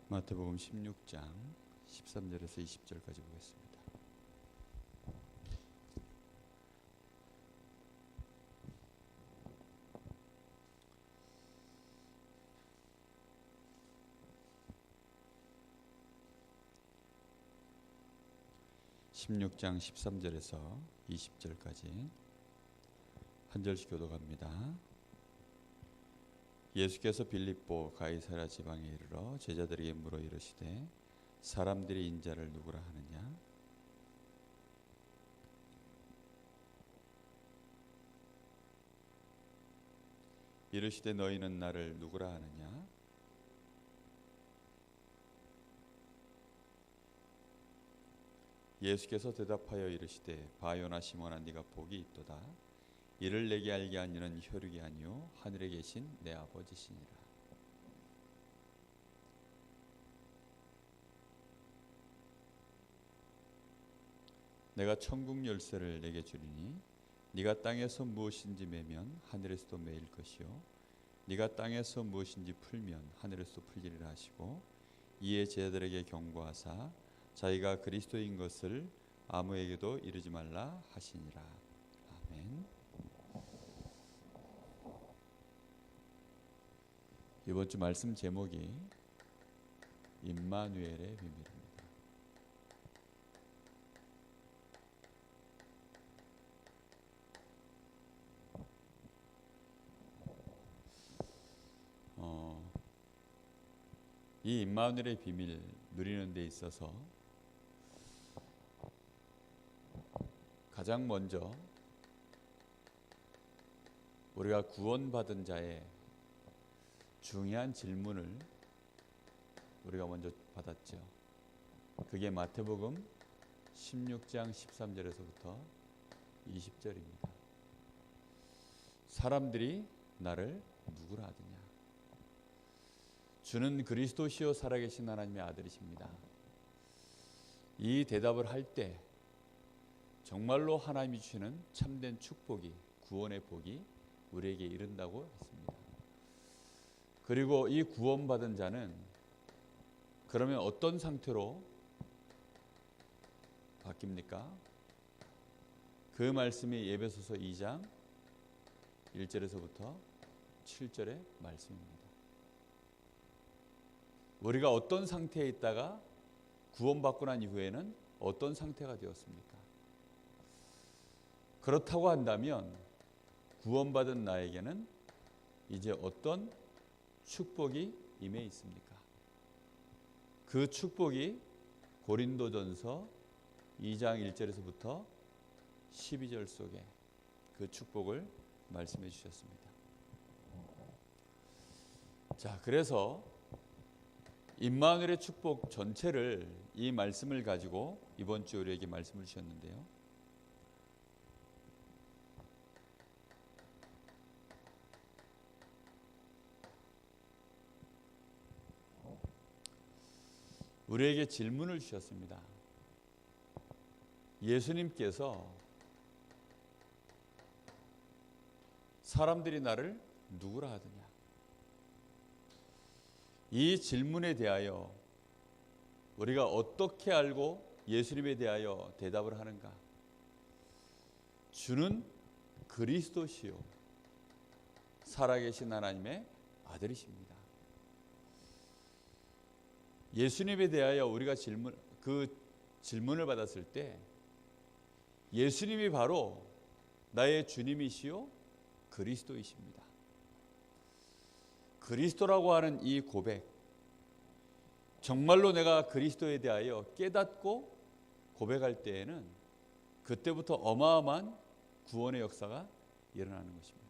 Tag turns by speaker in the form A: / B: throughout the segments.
A: 마태복음 16장 13절에서 20절까지 보겠습니다. (16장 13절에서 20절까지) 한 절씩 교독합니다. 예수께서 빌립보 가이사랴 지방에 이르러 제자들에게 물어 이르시되 사람들이 인자를 누구라 하느냐? 이르시되 너희는 나를 누구라 하느냐? 예수께서 대답하여 이르시되 바요나 시몬아 네가 복이 있도다. 이를 내게 알게 한 이는 혈육이 아니요 하늘에 계신 내 아버지시니라. 내가 천국 열쇠를 내게 주리니 네가 땅에서 무엇인지 매면 하늘에서도 매일 것이요 네가 땅에서 무엇인지 풀면 하늘에서도 풀리리라 하시고 이에 제자들에게 경고하사 자기가 그리스도인 것을 아무에게도 이르지 말라 하시니라. 아멘. 이번 주 말씀 제목이 임마누엘의 비밀입니다. 이 임마누엘의 비밀 누리는 데 있어서 가장 먼저 우리가 구원받은 자의 중요한 질문을 우리가 먼저 받았죠. 그게 마태복음 16장 13절에서부터 20절입니다. 사람들이 나를 누구라 하느냐? 주는 그리스도시요 살아계신 하나님의 아들이십니다. 이 대답을 할 때 정말로 하나님이 주시는 참된 축복이, 구원의 복이 우리에게 이른다고 했습니다. 그리고 이 구원받은 자는 그러면 어떤 상태로 바뀝니까? 그 말씀이 에베소서 2장 1절에서부터 7절의 말씀입니다. 우리가 어떤 상태에 있다가 구원받고 난 이후에는 어떤 상태가 되었습니까? 그렇다고 한다면 구원받은 나에게는 이제 어떤 축복이 임해 있습니까? 그 축복이 고린도전서 2장 1절에서부터 12절 속에 그 축복을 말씀해 주셨습니다. 자, 그래서 임마누엘의 축복 전체를 이 말씀을 가지고 이번 주 우리에게 말씀을 주셨는데요. 우리에게 질문을 주셨습니다. 예수님께서 사람들이 나를 누구라 하느냐? 이 질문에 대하여 우리가 어떻게 알고 예수님에 대하여 대답을 하는가? 주는 그리스도시요 살아계신 하나님의 아들이십니다. 예수님에 대하여 우리가 그 질문을 받았을 때 예수님이 바로 나의 주님이시요 그리스도이십니다. 그리스도라고 하는 이 고백, 정말로 내가 그리스도에 대하여 깨닫고 고백할 때에는 그때부터 어마어마한 구원의 역사가 일어나는 것입니다.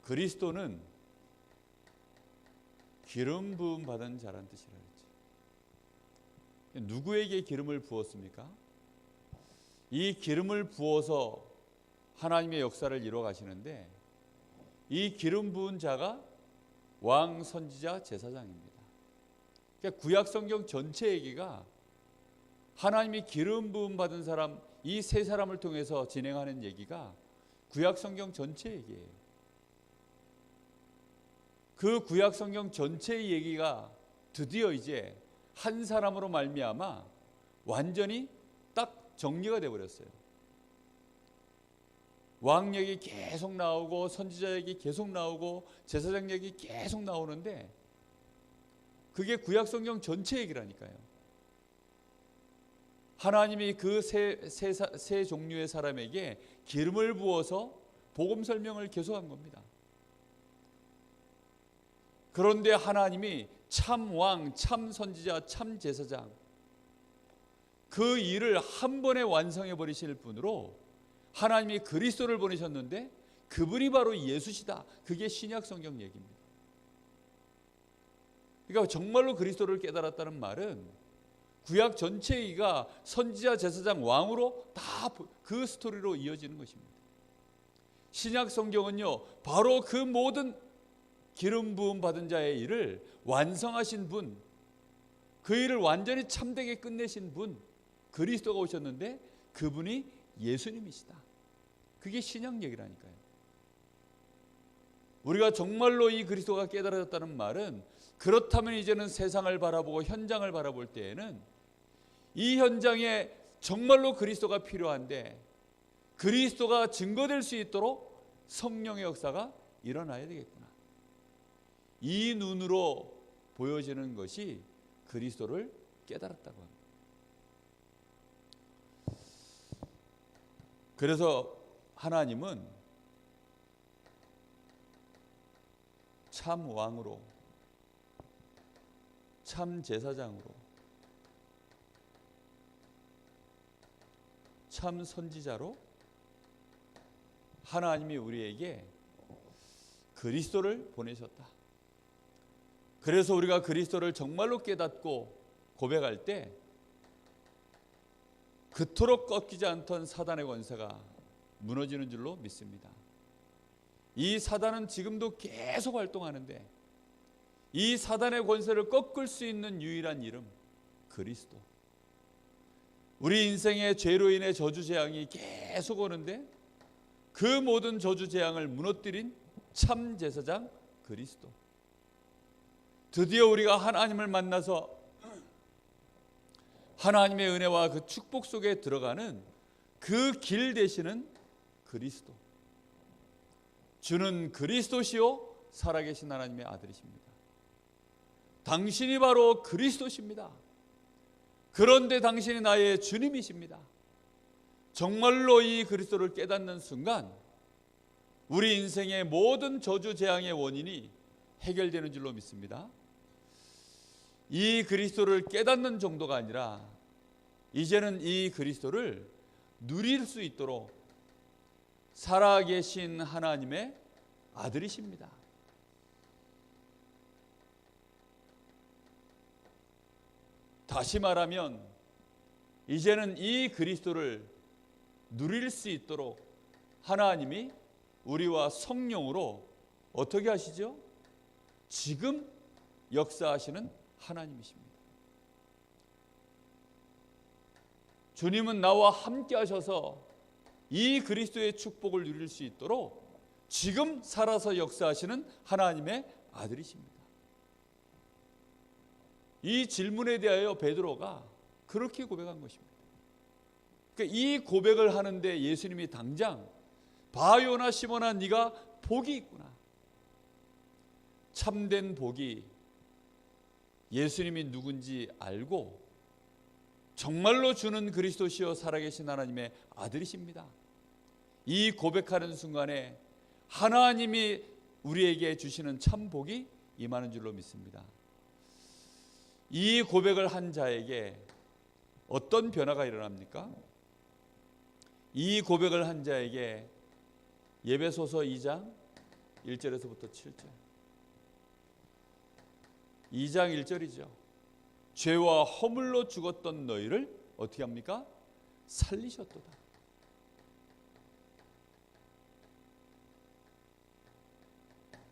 A: 그리스도는 기름 부음 받은 자라는 뜻이라 했죠. 누구에게 기름을 부었습니까? 이 기름을 부어서 하나님의 역사를 이루어 가시는데 이 기름 부은 자가 왕, 선지자, 제사장입니다. 그러니까 구약 성경 전체 얘기가 하나님이 기름 부음 받은 사람, 이 세 사람을 통해서 진행하는 얘기가 구약 성경 전체 얘기예요. 그 구약 성경 전체의 얘기가 드디어 이제 한 사람으로 말미암아 완전히 딱 정리가 돼 버렸어요. 왕 얘기 계속 나오고 선지자 얘기 계속 나오고 제사장 얘기 계속 나오는데 그게 구약 성경 전체 얘기라니까요. 하나님이 그 세 종류의 사람에게 기름을 부어서 복음 설명을 계속한 겁니다. 그런데 하나님이 참 왕, 참 선지자, 참 제사장 그 일을 한 번에 완성해 버리실 분으로 하나님이 그리스도를 보내셨는데 그분이 바로 예수시다. 그게 신약 성경 얘기입니다. 그러니까 정말로 그리스도를 깨달았다는 말은 구약 전체가 선지자, 제사장, 왕으로 다 그 스토리로 이어지는 것입니다. 신약 성경은요, 바로 그 모든 기름 부음 받은 자의 일을 완성하신 분, 그 일을 완전히 참되게 끝내신 분, 그리스도가 오셨는데 그분이 예수님이시다. 그게 신약 얘기라니까요. 우리가 정말로 이 그리스도가 깨달아졌다는 말은 그렇다면 이제는 세상을 바라보고 현장을 바라볼 때에는 이 현장에 정말로 그리스도가 필요한데 그리스도가 증거될 수 있도록 성령의 역사가 일어나야 되겠구나. 이 눈으로 보여지는 것이 그리스도를 깨달았다고 합니다. 그래서 하나님은 참 왕으로, 참 제사장으로, 참 선지자로 하나님이 우리에게 그리스도를 보내셨다. 그래서 우리가 그리스도를 정말로 깨닫고 고백할 때 그토록 꺾이지 않던 사단의 권세가 무너지는 줄로 믿습니다. 이 사단은 지금도 계속 활동하는데 이 사단의 권세를 꺾을 수 있는 유일한 이름 그리스도. 우리 인생의 죄로 인해 저주 재앙이 계속 오는데 그 모든 저주 재앙을 무너뜨린 참 제사장 그리스도. 드디어 우리가 하나님을 만나서 하나님의 은혜와 그 축복 속에 들어가는 그 길 되시는 그리스도. 주는 그리스도시요 살아계신 하나님의 아들이십니다. 당신이 바로 그리스도십니다. 그런데 당신이 나의 주님이십니다. 정말로 이 그리스도를 깨닫는 순간 우리 인생의 모든 저주 재앙의 원인이 해결되는 줄로 믿습니다. 이 그리스도를 깨닫는 정도가 아니라 이제는 이 그리스도를 누릴 수 있도록 살아계신 하나님의 아들이십니다. 다시 말하면 이제는 이 그리스도를 누릴 수 있도록 하나님이 우리와 성령으로 어떻게 하시죠? 지금 역사하시는 하나님이십니다. 주님은 나와 함께 하셔서 이 그리스도의 축복을 누릴 수 있도록 지금 살아서 역사하시는 하나님의 아들이십니다. 이 질문에 대하여 베드로가 그렇게 고백한 것입니다. 그러니까 이 고백을 하는데 예수님이 당장 바요나 시몬아 네가 복이 있구나. 참된 복이 예수님이 누군지 알고 정말로 주는 그리스도시요 살아계신 하나님의 아들이십니다. 이 고백하는 순간에 하나님이 우리에게 주시는 참 복이 임하는 줄로 믿습니다. 이 고백을 한 자에게 어떤 변화가 일어납니까? 이 고백을 한 자에게 에베소서 2장 1절에서부터 7절 2장 1절이죠. 죄와 허물로 죽었던 너희를 어떻게 합니까? 살리셨도다.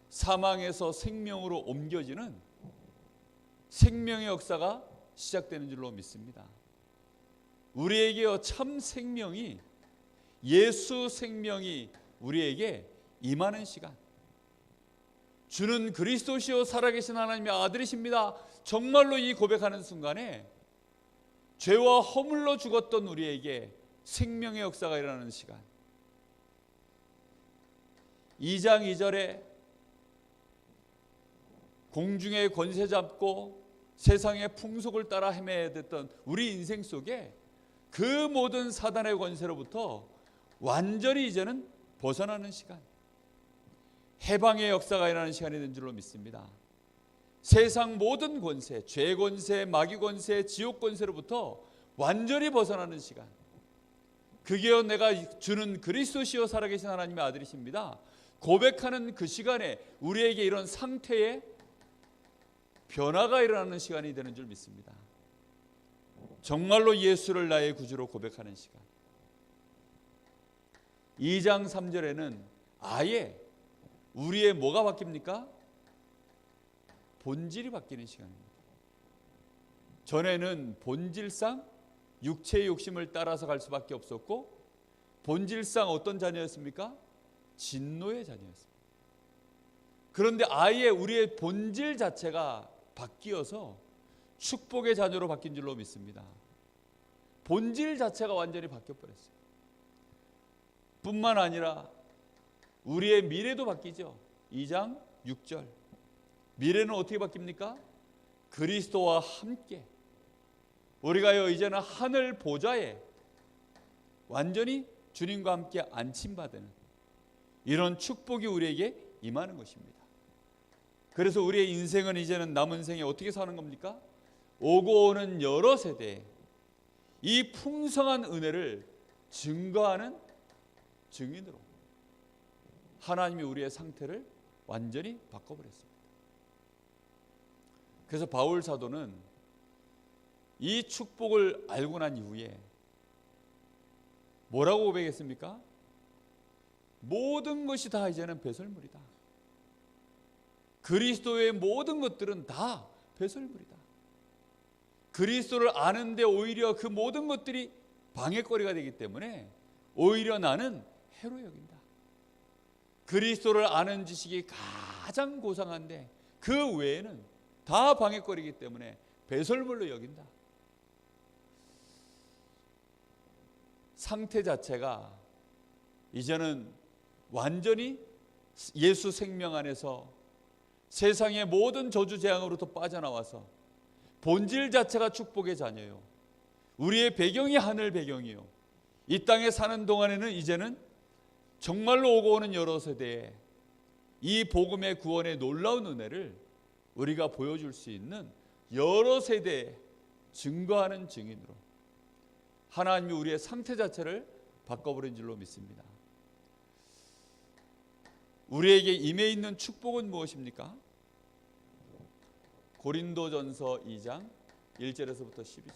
A: 사망에서 생명으로 옮겨지는 생명의 역사가 시작되는 줄로 믿습니다. 우리에게 참 생명이 예수 생명이 우리에게 임하는 시간. 주는 그리스도시요 살아계신 하나님의 아들이십니다. 정말로 이 고백하는 순간에 죄와 허물로 죽었던 우리에게 생명의 역사가 일어나는 시간. 2장 2절에 공중의 권세 잡고 세상의 풍속을 따라 헤매야 됐던 우리 인생 속에 그 모든 사단의 권세로부터 완전히 이제는 벗어나는 시간, 해방의 역사가 일어나는 시간이 된 줄로 믿습니다. 세상 모든 권세, 죄 권세, 마귀 권세, 지옥 권세로부터 완전히 벗어나는 시간. 그게요 내가 주는 그리스도시요 살아계신 하나님의 아들이십니다. 고백하는 그 시간에 우리에게 이런 상태의 변화가 일어나는 시간이 되는 줄 믿습니다. 정말로 예수를 나의 구주로 고백하는 시간. 2장 3절에는 아예 우리의 뭐가 바뀝니까? 본질이 바뀌는 시간입니다. 전에는 본질상 육체의 욕심을 따라서 갈 수밖에 없었고, 본질상 어떤 자녀였습니까? 진노의 자녀였습니다. 그런데 아예 우리의 본질 자체가 바뀌어서 축복의 자녀로 바뀐 줄로 믿습니다. 본질 자체가 완전히 바뀌어버렸어요. 뿐만 아니라 우리의 미래도 바뀌죠. 2장 6절. 미래는 어떻게 바뀝니까? 그리스도와 함께 우리가요 이제는 하늘 보좌에 완전히 주님과 함께 안침받는 이런 축복이 우리에게 임하는 것입니다. 그래서 우리의 인생은 이제는 남은 생에 어떻게 사는 겁니까? 오고 오는 여러 세대에 이 풍성한 은혜를 증거하는 증인으로 하나님이 우리의 상태를 완전히 바꿔버렸습니다. 그래서 바울 사도는 이 축복을 알고 난 이후에 뭐라고 고백했습니까? 모든 것이 다 이제는 배설물이다. 그리스도의 모든 것들은 다 배설물이다. 그리스도를 아는데 오히려 그 모든 것들이 방해거리가 되기 때문에 오히려 나는 해로 여긴다. 그리스도를 아는 지식이 가장 고상한데 그 외에는 다 방해거리기 때문에 배설물로 여긴다. 상태 자체가 이제는 완전히 예수 생명 안에서 세상의 모든 저주 재앙으로부터 빠져나와서 본질 자체가 축복의 자녀요. 우리의 배경이 하늘 배경이요. 이 땅에 사는 동안에는 이제는 정말로 오고 오는 여러 세대에 이 복음의 구원의 놀라운 은혜를 우리가 보여줄 수 있는 여러 세대에 증거하는 증인으로 하나님이 우리의 상태 자체를 바꿔버린 줄로 믿습니다. 우리에게 임해 있는 축복은 무엇입니까? 고린도전서 2장 1절에서부터 12절.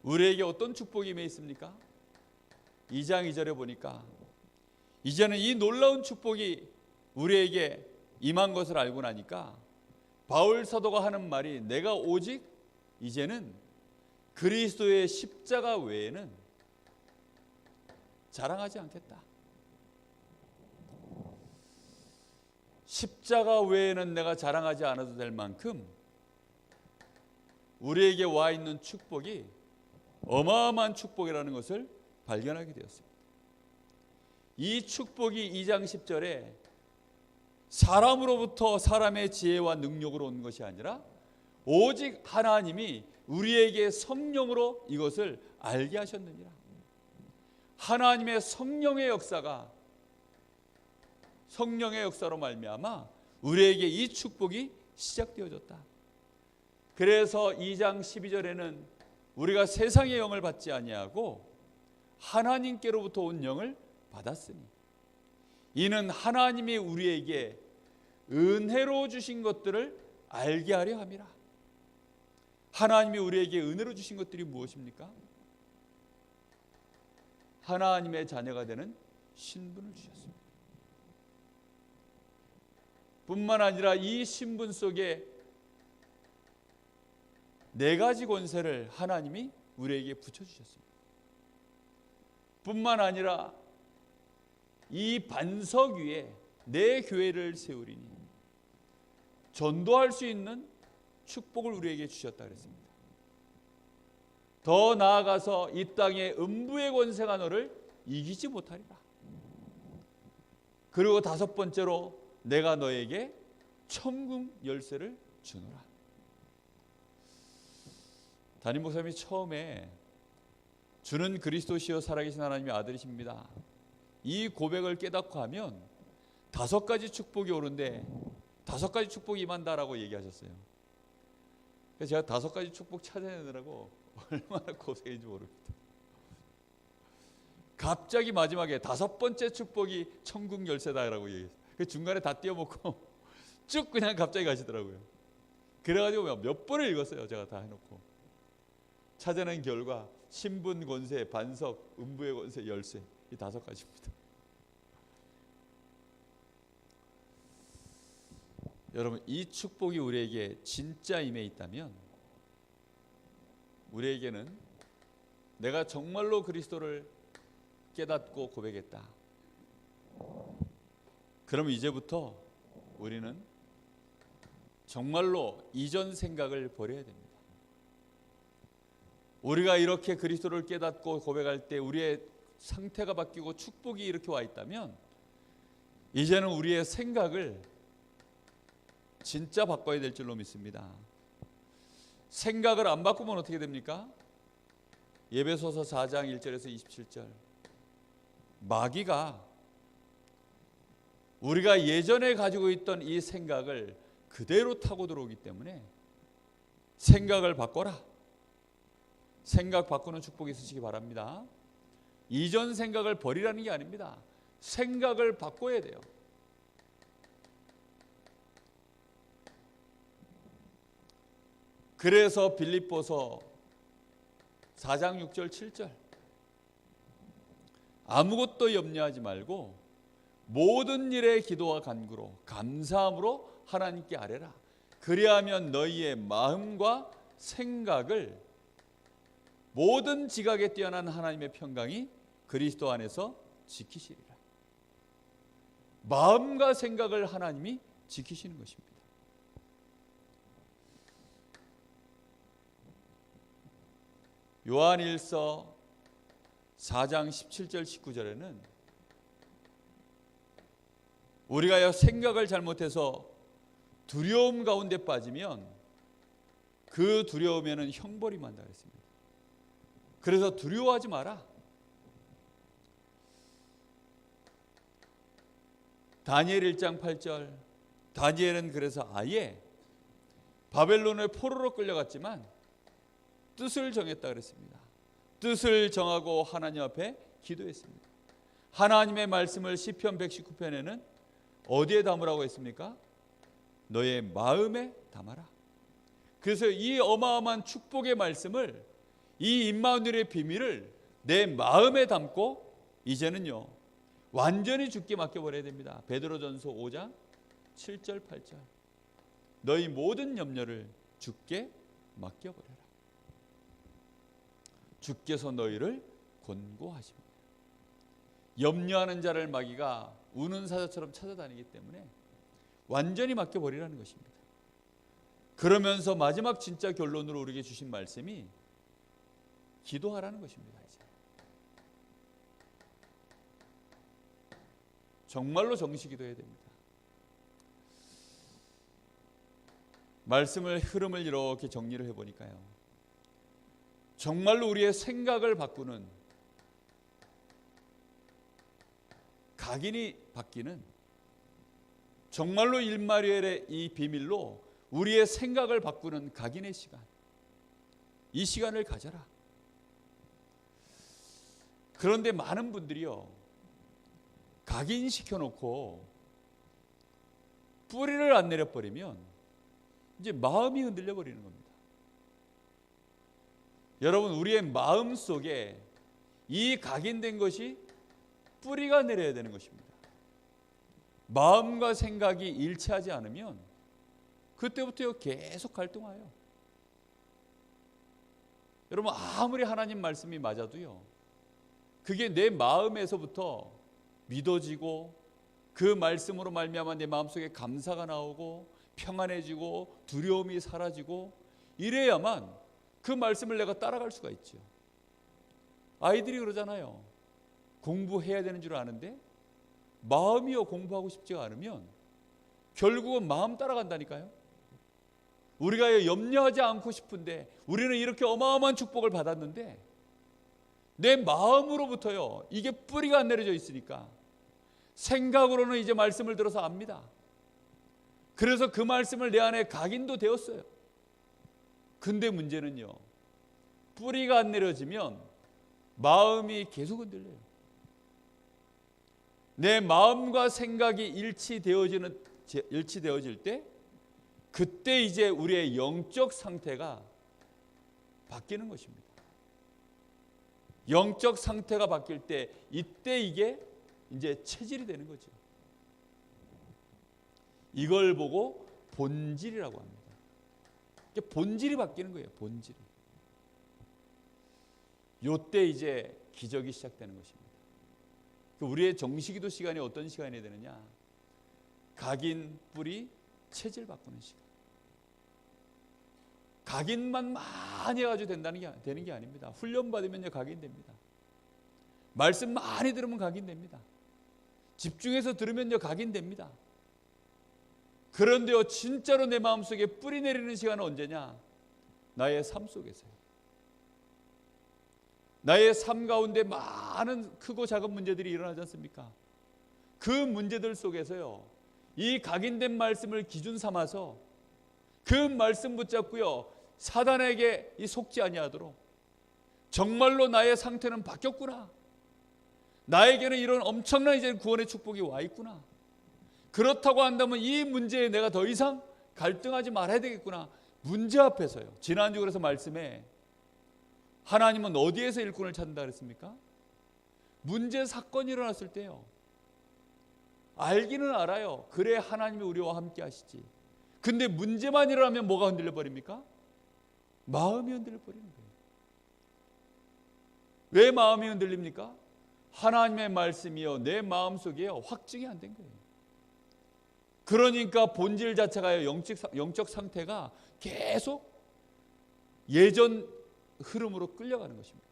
A: 우리에게 어떤 축복이 임해 있습니까? 2장 2절에 보니까 이제는 이 놀라운 축복이 우리에게 임한 것을 알고 나니까 바울 사도가 하는 말이 내가 오직 이제는 그리스도의 십자가 외에는 자랑하지 않겠다. 십자가 외에는 내가 자랑하지 않아도 될 만큼 우리에게 와 있는 축복이 어마어마한 축복이라는 것을 발견하게 되었습니다. 이 축복이 2장 10절에 사람으로부터 사람의 지혜와 능력으로 온 것이 아니라 오직 하나님이 우리에게 성령으로 이것을 알게 하셨느니라. 하나님의 성령의 역사가 성령의 역사로 말미암아 우리에게 이 축복이 시작되어졌다. 그래서 2장 12절에는 우리가 세상의 영을 받지 아니하고 하나님께로부터 온 영을 받았으니 이는 하나님이 우리에게 은혜로 주신 것들을 알게 하려 함이라. 하나님이 우리에게 은혜로 주신 것들이 무엇입니까? 하나님의 자녀가 되는 신분을 주셨습니다. 뿐만 아니라 이 신분 속에 네 가지 권세를 하나님이 우리에게 붙여주셨습니다. 뿐만 아니라 이 반석 위에 내 교회를 세우리니 전도할 수 있는 축복을 우리에게 주셨다 그랬습니다. 더 나아가서 이 땅의 음부의 권세가 너를 이기지 못하리라. 그리고 다섯 번째로 내가 너에게 천국 열쇠를 주노라. 담임 목사님이 처음에 주는 그리스도시요 살아계신 하나님의 아들이십니다, 이 고백을 깨닫고 하면 다섯 가지 축복이 오는데 다섯 가지 축복이 임한다라고 얘기하셨어요. 그래서 제가 다섯 가지 축복 찾아내느라고 얼마나 고생인지 모릅니다. 갑자기 마지막에 다섯 번째 축복이 천국 열쇠다라고 얘기했어요. 그 중간에 다 띄워먹고 쭉 그냥 갑자기 가시더라고요. 그래가지고 몇 번을 읽었어요. 제가 다 해놓고 찾아낸 결과 신분, 권세, 반석, 음부의 권세, 열쇠, 이 다섯 가지입니다. 여러분, 이 축복이 우리에게 진짜 임해 있다면 우리에게는 내가 정말로 그리스도를 깨닫고 고백했다, 그럼 이제부터 우리는 정말로 이전 생각을 버려야 됩니다. 우리가 이렇게 그리스도를 깨닫고 고백할 때 우리의 상태가 바뀌고 축복이 이렇게 와 있다면 이제는 우리의 생각을 진짜 바꿔야 될 줄로 믿습니다. 생각을 안 바꾸면 어떻게 됩니까? 에베소서 4장 1절에서 27절, 마귀가 우리가 예전에 가지고 있던 이 생각을 그대로 타고 들어오기 때문에 생각을 바꿔라. 생각 바꾸는 축복이 있으시기 바랍니다. 이전 생각을 버리라는 게 아닙니다. 생각을 바꿔야 돼요. 그래서 빌립보서 4장 6절 7절, 아무것도 염려하지 말고 모든 일에 기도와 간구로 감사함으로 하나님께 아뢰라. 그리하면 너희의 마음과 생각을 모든 지각에 뛰어난 하나님의 평강이 그리스도 안에서 지키시리라. 마음과 생각을 하나님이 지키시는 것입니다. 요한일서 4장 17절 19절에는 우리가 생각을 잘못해서 두려움 가운데 빠지면 그 두려움에는 형벌이 만다 그랬습니다. 그래서 두려워하지 마라. 다니엘 1장 8절, 다니엘은 그래서 아예 바벨론의 포로로 끌려갔지만 뜻을 정했다 그랬습니다. 뜻을 정하고 하나님 앞에 기도했습니다. 하나님의 말씀을 시편 119편에는 어디에 담으라고 했습니까? 너의 마음에 담아라. 그래서 이 어마어마한 축복의 말씀을, 이 임마누엘의 비밀을 내 마음에 담고 이제는요 완전히 주께 맡겨버려야 됩니다. 베드로전서 5장 7절 8절, 너희 모든 염려를 주께 맡겨버려라. 주께서 너희를 권고하십니다. 염려하는 자를 마귀가 우는 사자처럼 찾아다니기 때문에 완전히 맡겨버리라는 것입니다. 그러면서 마지막 진짜 결론으로 우리에게 주신 말씀이 기도하라는 것입니다. 이제 정말로 정시 기도해야 됩니다. 말씀을 흐름을 이렇게 정리를 해보니까요, 정말로 우리의 생각을 바꾸는, 각인이 바뀌는, 정말로 임마누엘의 이 비밀로 우리의 생각을 바꾸는 각인의 시간, 이 시간을 가져라. 그런데 많은 분들이요, 각인시켜 놓고 뿌리를 안 내려버리면 이제 마음이 흔들려 버리는 겁니다. 여러분, 우리의 마음 속에 이 각인된 것이 뿌리가 내려야 되는 것입니다. 마음과 생각이 일치하지 않으면 그때부터 계속 갈등해요. 여러분, 아무리 하나님 말씀이 맞아도요, 그게 내 마음에서부터 믿어지고 그 말씀으로 말미암아 내 마음속에 감사가 나오고 평안해지고 두려움이 사라지고 이래야만 그 말씀을 내가 따라갈 수가 있죠. 아이들이 그러잖아요. 공부해야 되는 줄 아는데 마음이요 공부하고 싶지가 않으면 결국은 마음 따라간다니까요. 우리가 염려하지 않고 싶은데 우리는 이렇게 어마어마한 축복을 받았는데 내 마음으로부터요 이게 뿌리가 안 내려져 있으니까 생각으로는 이제 말씀을 들어서 압니다. 그래서 그 말씀을 내 안에 각인도 되었어요. 근데 문제는요 뿌리가 안 내려지면 마음이 계속 흔들려요. 내 마음과 생각이 일치되어질 때 그때 이제 우리의 영적 상태가 바뀌는 것입니다. 영적 상태가 바뀔 때 이때 이게 이제 체질이 되는 거죠. 이걸 보고 본질이라고 합니다. 본질이 바뀌는 거예요. 본질이. 요때 이제 기적이 시작되는 것입니다. 우리의 정식기도 시간이 어떤 시간이 되느냐? 각인, 뿌리, 체질 바꾸는 시간. 각인만 많이 해가지고 되는 게 아닙니다. 훈련 받으면요 각인됩니다. 말씀 많이 들으면 각인됩니다. 집중해서 들으면요 각인됩니다. 그런데요 진짜로 내 마음속에 뿌리 내리는 시간은 언제냐? 나의 삶 속에서요. 나의 삶 가운데 많은 크고 작은 문제들이 일어나지 않습니까? 그 문제들 속에서요 이 각인된 말씀을 기준 삼아서 그 말씀 붙잡고요 사단에게 속지 아니하도록 정말로 나의 상태는 바뀌었구나. 나에게는 이런 엄청난 이제 구원의 축복이 와 있구나. 그렇다고 한다면 이 문제에 내가 더 이상 갈등하지 말아야 되겠구나. 문제 앞에서요. 지난주 그래서 말씀에 하나님은 어디에서 일꾼을 찾는다 그랬습니까? 문제 사건이 일어났을 때요. 알기는 알아요. 그래 하나님이 우리와 함께 하시지. 근데 문제만 일어나면 뭐가 흔들려 버립니까? 마음이 흔들려 버리는 거예요. 왜 마음이 흔들립니까? 하나님의 말씀이요 내 마음속에요 확증이 안 된 거예요. 그러니까 본질 자체가 영적 상태가 계속 예전 흐름으로 끌려가는 것입니다.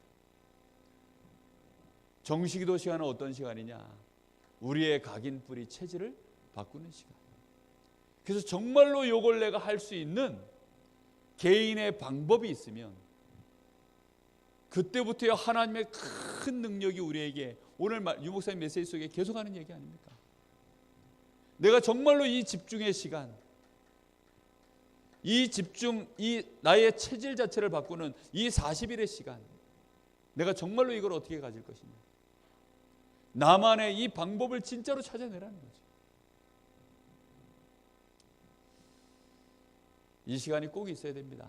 A: 정식기도 시간은 어떤 시간이냐? 우리의 각인 뿌리 체질을 바꾸는 시간. 그래서 정말로 이걸 내가 할 수 있는 개인의 방법이 있으면 그때부터 하나님의 큰 능력이 우리에게 오늘 유 목사님 메시지 속에 계속하는 얘기 아닙니까? 내가 정말로 이 집중의 시간, 이 집중, 이 나의 체질 자체를 바꾸는 이 40일의 시간, 내가 정말로 이걸 어떻게 가질 것이냐? 나만의 이 방법을 진짜로 찾아내라는 거죠. 이 시간이 꼭 있어야 됩니다.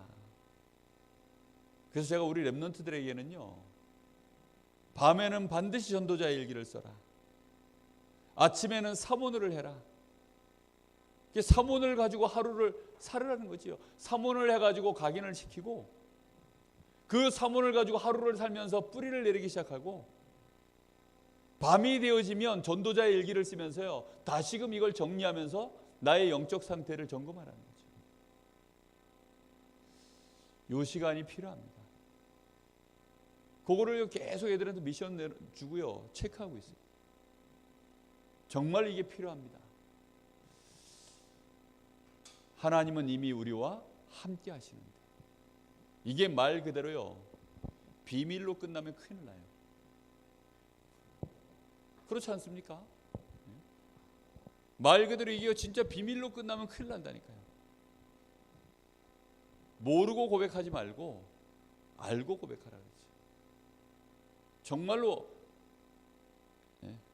A: 그래서 제가 우리 렘넌트들에게는요, 밤에는 반드시 전도자의 일기를 써라. 아침에는 사모를 해라. 사모를 가지고 하루를 살으라는 거지요. 사모를 해가지고 각인을 시키고 그 사모를 가지고 하루를 살면서 뿌리를 내리기 시작하고 밤이 되어지면 전도자의 일기를 쓰면서요 다시금 이걸 정리하면서 나의 영적 상태를 점검하라는 거죠. 이 시간이 필요합니다. 그거를 계속 애들한테 미션 주고요 체크하고 있어요. 정말 이게 필요합니다. 하나님은 이미 우리와 함께 하시는데 이게 말 그대로요 비밀로 끝나면 큰일 나요. 그렇지 않습니까? 말 그대로 이게 진짜 비밀로 끝나면 큰일 난다니까요. 모르고 고백하지 말고 알고 고백하라 그러지. 정말로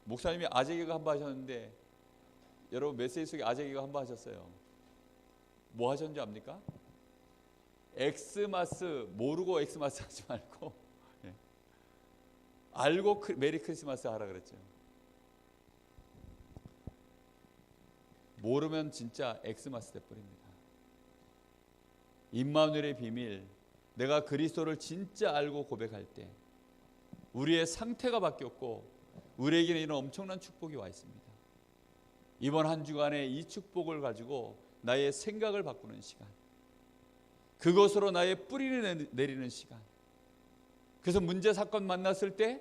A: 목사님이 아재개가 한번 하셨는데 여러분 메시지 속에 아재개가 한번 하셨어요. 뭐 하셨는지 압니까? 엑스마스 모르고 엑스마스 하지 말고 알고 메리 크리스마스 하라 그랬죠. 모르면 진짜 엑스마스 돼버립니다. 임마누엘의 비밀, 내가 그리스도를 진짜 알고 고백할 때 우리의 상태가 바뀌었고 우리에게는 이런 엄청난 축복이 와 있습니다. 이번 한 주간에 이 축복을 가지고 나의 생각을 바꾸는 시간, 그것으로 나의 뿌리를 내리는 시간. 그래서 문제 사건 만났을 때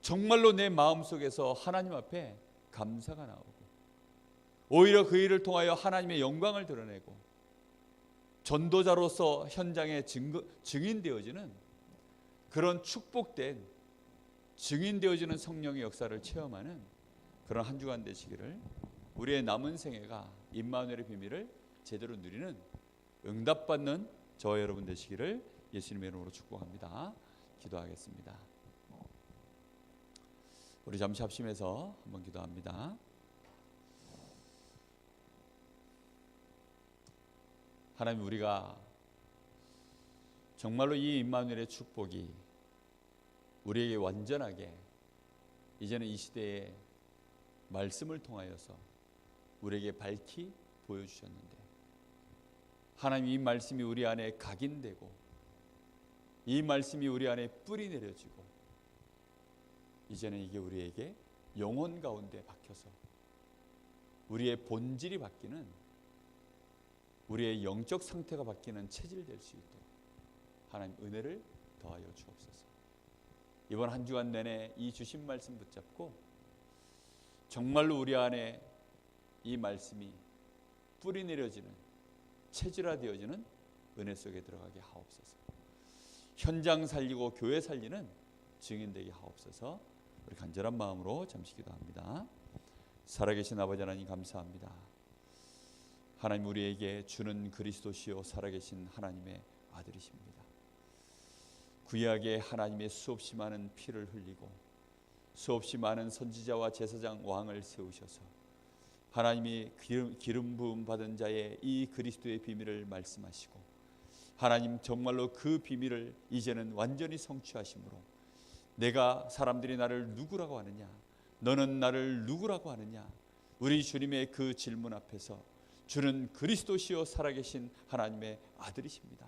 A: 정말로 내 마음속에서 하나님 앞에 감사가 나오고, 오히려 그 일을 통하여 하나님의 영광을 드러내고 전도자로서 현장에 증인되어지는 그런 축복된 증인되어지는 성령의 역사를 체험하는 그런 한 주간 되시기를, 우리의 남은 생애가 임마누엘의 비밀을 제대로 누리는 응답받는 저와 여러분 되시기를 예수님의 이름으로 축복합니다. 기도하겠습니다. 우리 잠시 합심해서 한번 기도합니다. 하나님, 우리가 정말로 이 임마누엘의 축복이 우리에게 완전하게 이제는 이 시대의 말씀을 통하여서 우리에게 밝히 보여주셨는데, 하나님, 이 말씀이 우리 안에 각인되고 이 말씀이 우리 안에 뿌리 내려지고 이제는 이게 우리에게 영혼 가운데 박혀서 우리의 본질이 바뀌는, 우리의 영적 상태가 바뀌는 체질 될 수 있도록 하나님 은혜를 더하여 주옵소서. 이번 한 주간 내내 이 주신 말씀 붙잡고 정말로 우리 안에 이 말씀이 뿌리 내려지는, 체질화되어지는 은혜 속에 들어가게 하옵소서. 현장 살리고 교회 살리는 증인되게 하옵소서. 우리 간절한 마음으로 잠시 기도합니다. 살아계신 아버지 하나님, 감사합니다. 하나님, 우리에게 주는 그리스도시요 살아계신 하나님의 아들이십니다. 구약에 하나님의 수없이 많은 피를 흘리고 수없이 많은 선지자와 제사장 왕을 세우셔서 하나님이 기름 부음 받은 자의 이 그리스도의 비밀을 말씀하시고, 하나님 정말로 그 비밀을 이제는 완전히 성취하심으로 내가, 사람들이 나를 누구라고 하느냐, 너는 나를 누구라고 하느냐, 우리 주님의 그 질문 앞에서 주는 그리스도시요 살아계신 하나님의 아들이십니다.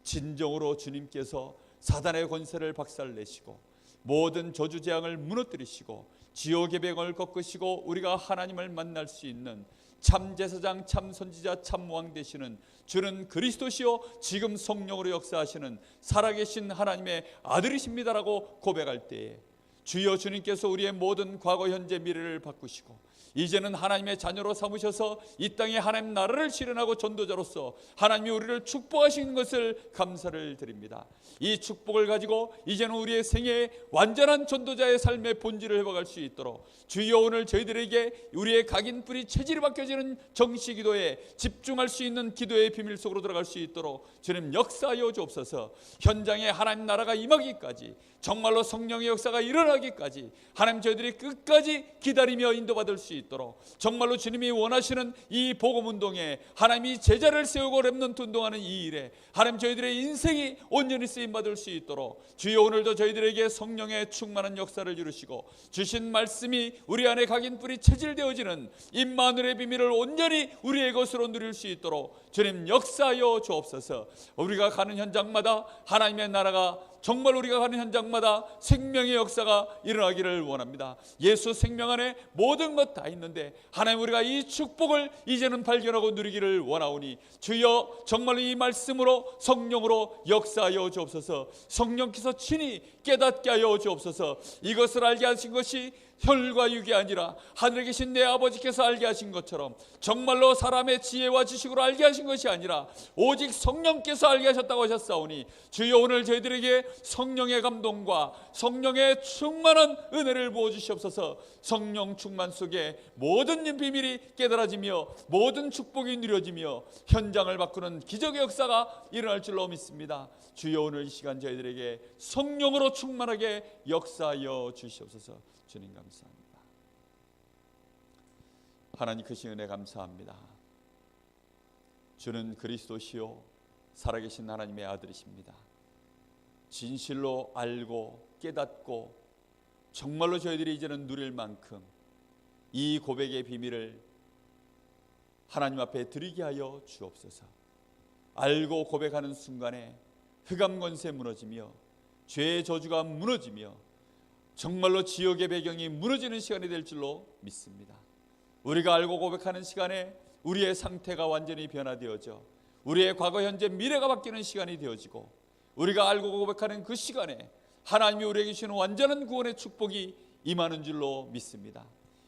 A: 진정으로 주님께서 사단의 권세를 박살내시고 모든 저주재앙을 무너뜨리시고 지옥의 벽을 꺾으시고 우리가 하나님을 만날 수 있는 참 제사장, 참 선지자, 참 왕 되시는 주는 그리스도시요 지금 성령으로 역사하시는 살아계신 하나님의 아들이십니다라고 고백할 때에, 주여 주님께서 우리의 모든 과거, 현재, 미래를 바꾸시고 이제는 하나님의 자녀로 삼으셔서 이 땅에 하나님 나라를 실현하고 전도자로서 하나님이 우리를 축복하신 것을 감사를 드립니다. 이 축복을 가지고 이제는 우리의 생애에 완전한 전도자의 삶의 본질을 회복할 수 있도록 주여 오늘 저희들에게 우리의 각인 뿌리 체질이 바뀌어지는 정시 기도에 집중할 수 있는 기도의 비밀 속으로 들어갈 수 있도록 주님 역사하여 주옵소서. 현장에 하나님 나라가 임하기까지, 정말로 성령의 역사가 일어나기까지 하나님 저희들이 끝까지 기다리며 인도받을 수 있도록, 정말로 주님이 원하시는 이 복음운동에 하나님이 제자를 세우고 렘넌트 운동하는 이 일에 하나님 저희들의 인생이 온전히 쓰임받을 수 있도록 주여 오늘도 저희들에게 성령의 충만한 역사를 이루시고 주신 말씀이 우리 안에 각인 뿌리 체질되어지는 임마누엘의 비밀을 온전히 우리의 것으로 누릴 수 있도록 주님 역사하여 주옵소서. 우리가 가는 현장마다 하나님의 나라가, 정말 우리가 가는 현장마다 생명의 역사가 일어나기를 원합니다. 예수 생명 안에 모든 것 다 있는데 하나님, 우리가 이 축복을 이제는 발견하고 누리기를 원하오니 주여 정말로 이 말씀으로 성령으로 역사하여 주옵소서. 성령께서 친히 깨닫게 하여 주옵소서. 이것을 알게 하신 것이 혈과 육이 아니라 하늘에 계신 내 아버지께서 알게 하신 것처럼, 정말로 사람의 지혜와 지식으로 알게 하신 것이 아니라 오직 성령께서 알게 하셨다고 하셨사오니 주여 오늘 저희들에게 성령의 감동과 성령의 충만한 은혜를 부어주시옵소서. 성령 충만 속에 모든 비밀이 깨달아지며 모든 축복이 누려지며 현장을 바꾸는 기적의 역사가 일어날 줄로 믿습니다. 주여 오늘 이 시간 저희들에게 성령으로 충만하게 역사하여 주시옵소서. 주님 감사합니다. 하나님 크신 은혜 감사합니다. 주는 그리스도시요 살아계신 하나님의 아들이십니다. 진실로 알고 깨닫고 정말로 저희들이 이제는 누릴 만큼 이 고백의 비밀을 하나님 앞에 드리게 하여 주옵소서. 알고 고백하는 순간에 흑암 권세 무너지며 죄의 저주가 무너지며 정말로 지옥의 배경이 무너지는 시간이 될 줄로 믿습니다. 우리가 알고 고백하는 시간에 우리의 상태가 완전히 변화되어져 우리의 과거, 현재, 미래가 바뀌는 시간이 되어지고 우리가 알고 고백하는 그 시간에 하나님이 우리에게 주시는 완전한 구원의 축복이 임하는 줄로 믿습니다.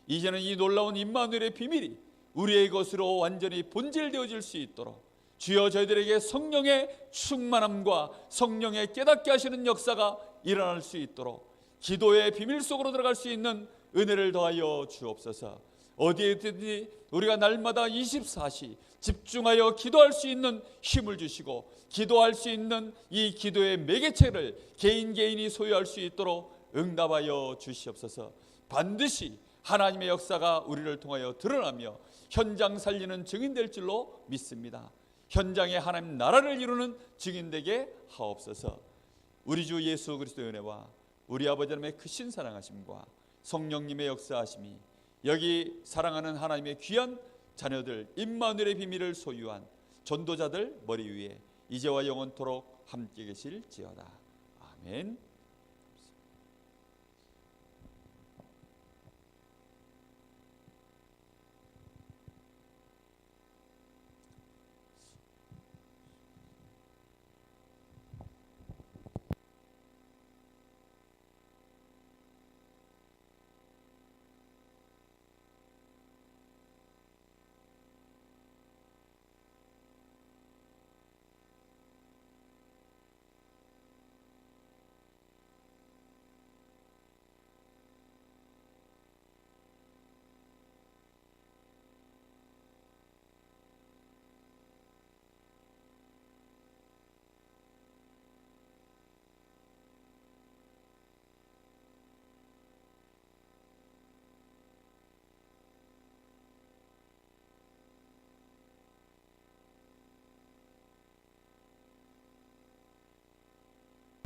A: 이제는 이 놀라운 임마누엘의 비밀이 우리의 것으로 완전히 본질되어질 수 있도록 주여 저희들에게 성령의 충만함과 성령의 깨닫게 하시는 역사가 일어날 수 있도록 기도의 비밀 속으로 들어갈 수 있는 은혜를 더하여 주옵소서. 어디에든지 우리가 날마다 24시 집중하여 기도할 수 있는 힘을 주시고 기도할 수 있는 이 기도의 매개체를 개인이 소유할 수 있도록 응답하여 주시옵소서. 반드시 하나님의 역사가 우리를 통하여 드러나며 현장 살리는 증인될 줄로 믿습니다. 현장에 하나님 나라를 이루는 증인되게 하옵소서. 우리 주 예수 그리스도의 은혜와 우리 아버지 하나님의 크신 사랑하심과 성령님의 역사하심이 여기 사랑하는 하나님의 귀한 자녀들 임마누엘의 비밀을 소유한 전도자들 머리 위에 이제와 영원토록 함께 계실지어다. 아멘.